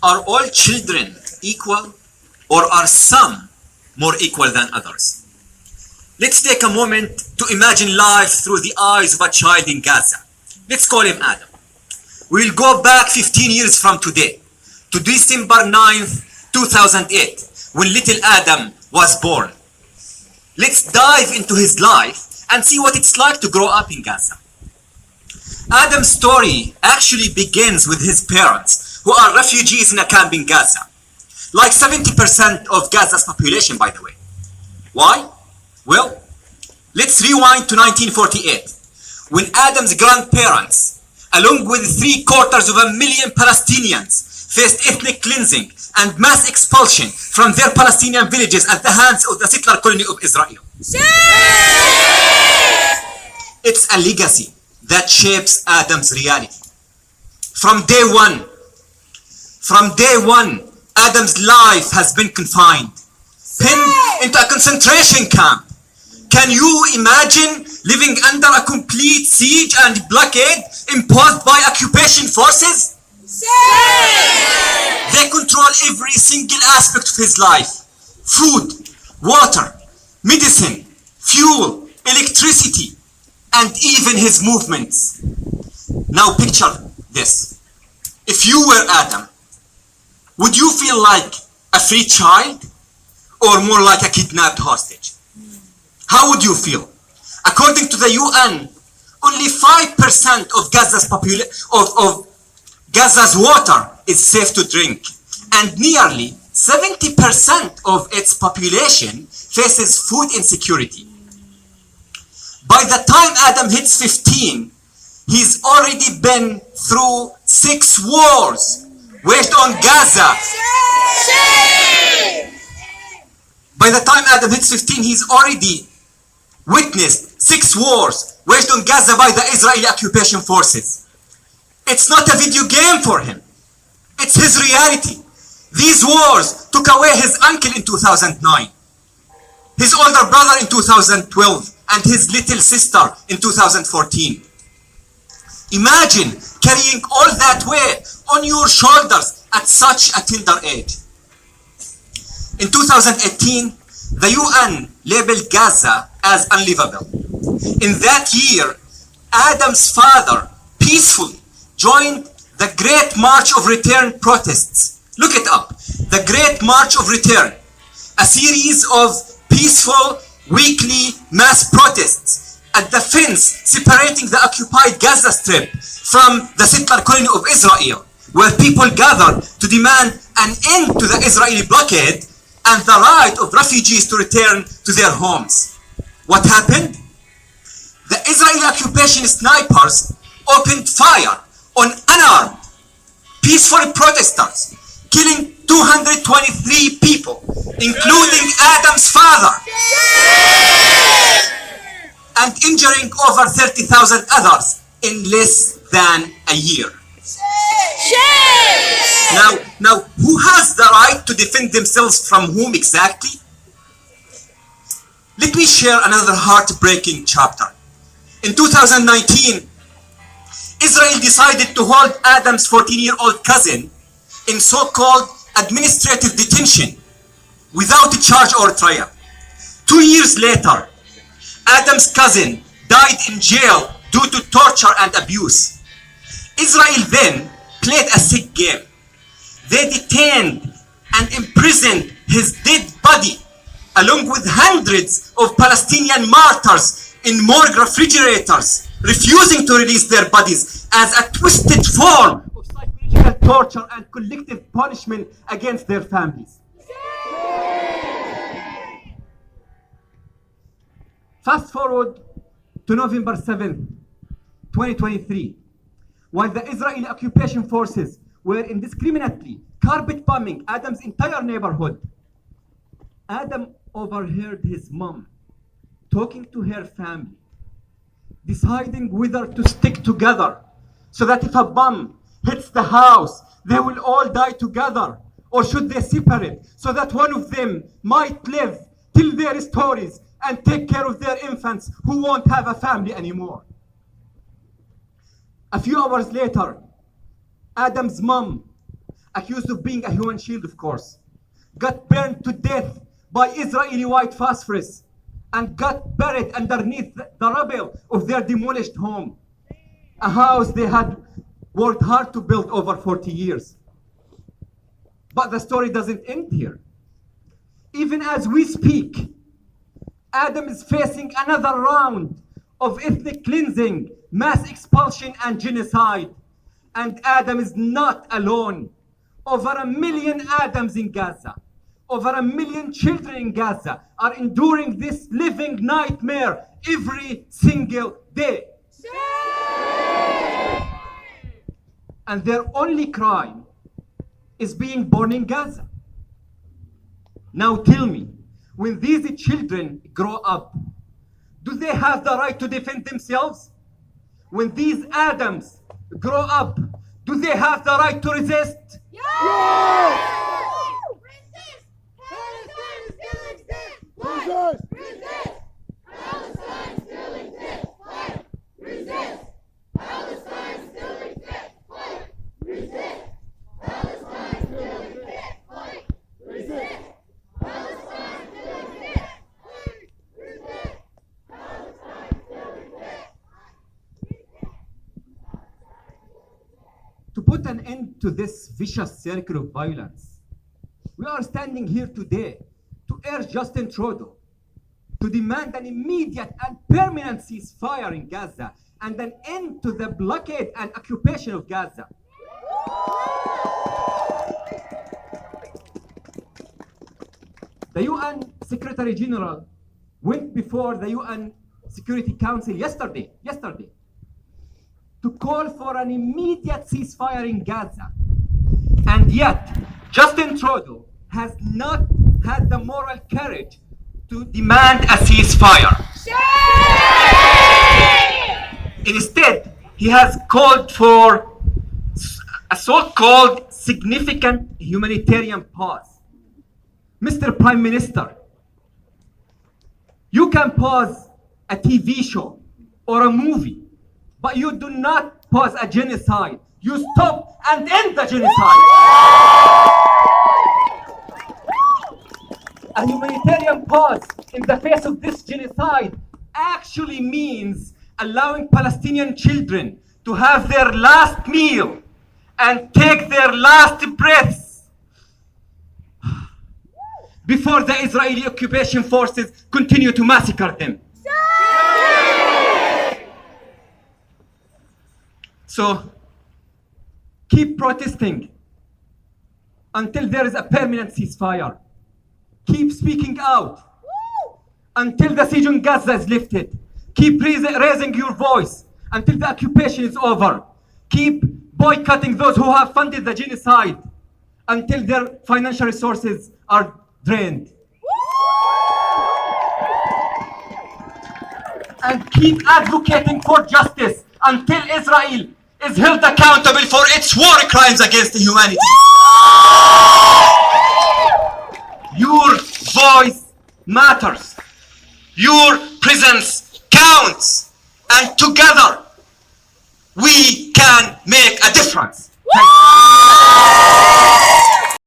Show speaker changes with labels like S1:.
S1: Are all children equal, or are some more equal than others? Let's take a moment to imagine life through the eyes of a child in Gaza. Let's call him Adam. We'll go back 15 years from today to December 9th, 2008, when little Adam was born. Let's dive into his life and see what it's like to grow up in Gaza. Adam's story actually begins with his parents, who are refugees in a camp in Gaza. Like 70% of Gaza's population, by the way. Why? Well, let's rewind to 1948, when Adam's grandparents, along with 750,000 Palestinians, faced ethnic cleansing and mass expulsion from their Palestinian villages at the hands of the settler colony of Israel. It's a legacy that shapes Adam's reality. From day one, Adam's life has been confined, pinned into a concentration camp. Can you imagine living under a complete siege and blockade imposed by occupation forces? They control every single aspect of his life: food, water, medicine, fuel, electricity, and even his movements. Now picture this. If you were Adam, would you feel like a free child or more like a kidnapped hostage? How would you feel? According to the UN, only 5% of Gaza's water is safe to drink, and nearly 70% of its population faces food insecurity. By the time Adam hits 15, he's already been through 6 wars waged on Gaza. By the time Adam hits 15, he's already witnessed 6 wars waged on Gaza by the Israeli occupation forces. It's not a video game for him. It's his reality. These wars took away his uncle in 2009, his older brother in 2012, and his little sister in 2014. Imagine carrying all that weight on your shoulders at such a tender age. In 2018, the UN labeled Gaza as unlivable. In that year, Adam's father peacefully joined the Great March of Return protests. Look it up. The Great March of Return, a series of peaceful weekly mass protests at the fence separating the occupied Gaza Strip from the settler colony of Israel, where people gathered to demand an end to the Israeli blockade and the right of refugees to return to their homes. What happened? The Israeli occupation snipers opened fire on unarmed, peaceful protesters, killing 223 people, including Adam's father, and injuring over 30,000 others in less than a year. Now, who has the right to defend themselves from whom exactly? Let me share another heartbreaking chapter. In 2019, Israel decided to hold Adam's 14-year-old cousin in so-called administrative detention without a charge or trial. 2 years later, Adam's cousin died in jail due to torture and abuse. Israel then played a sick game. They detained and imprisoned his dead body along with hundreds of Palestinian martyrs in morgue refrigerators, refusing to release their bodies as a twisted form of psychological torture and collective punishment against their families. Fast forward to November 7th, 2023, while the Israeli occupation forces were indiscriminately carpet bombing Adam's entire neighborhood. Adam overheard his mom talking to her family, deciding whether to stick together so that if a bomb hits the house, they will all die together, or should they separate so that one of them might live, tell their stories, and take care of their infants who won't have a family anymore. A few hours later, Adam's mom accused of being a human shield, of course, got burned to death by Israeli white phosphorus and got buried underneath the rubble of their demolished home, a house they had worked hard to build over 40 years. But the story doesn't end here. Even as we speak, Adam is facing another round of ethnic cleansing, mass expulsion, and genocide. And Adam is not alone. Over 1 million Adams in Gaza, over 1 million children in Gaza are enduring this living nightmare every single day. And their only crime is being born in Gaza. Now tell me, when these children grow up, do they have the right to defend themselves? When these Adams grow up, do they have the right to resist?
S2: Yes! Resist! Palestine still exists! Fight! Resist! Palestine still exists! Fight! Resist! Palestine still exists! Fight! Resist! Palestine still exists! Fight! Resist! Palestine still exists! Fight! Resist! Palestine still exists!
S1: To put an end to this vicious circle of violence, we are standing here today to urge Justin Trudeau to demand an immediate and permanent ceasefire in Gaza and an end to the blockade and occupation of Gaza. The UN Secretary General went before the UN Security Council yesterday to call for an immediate ceasefire in Gaza. And yet, Justin Trudeau has not had the moral courage to demand a ceasefire. Instead, he has called for a so-called significant humanitarian pause. Mr. Prime Minister, you can pause a TV show or a movie, but you do not pause a genocide. You stop and end the genocide. A humanitarian pause in the face of this genocide actually means allowing Palestinian children to have their last meal and take their last breaths before the Israeli occupation forces continue to massacre them. So, keep protesting until there is a permanent ceasefire. Keep speaking out until the siege on Gaza is lifted. Keep raising your voice until the occupation is over. Keep boycotting those who have funded the genocide until their financial resources are drained. And keep advocating for justice until Israel is held accountable for its war crimes against humanity. Your voice matters. Your presence counts. And together, we can make a difference. Thank you.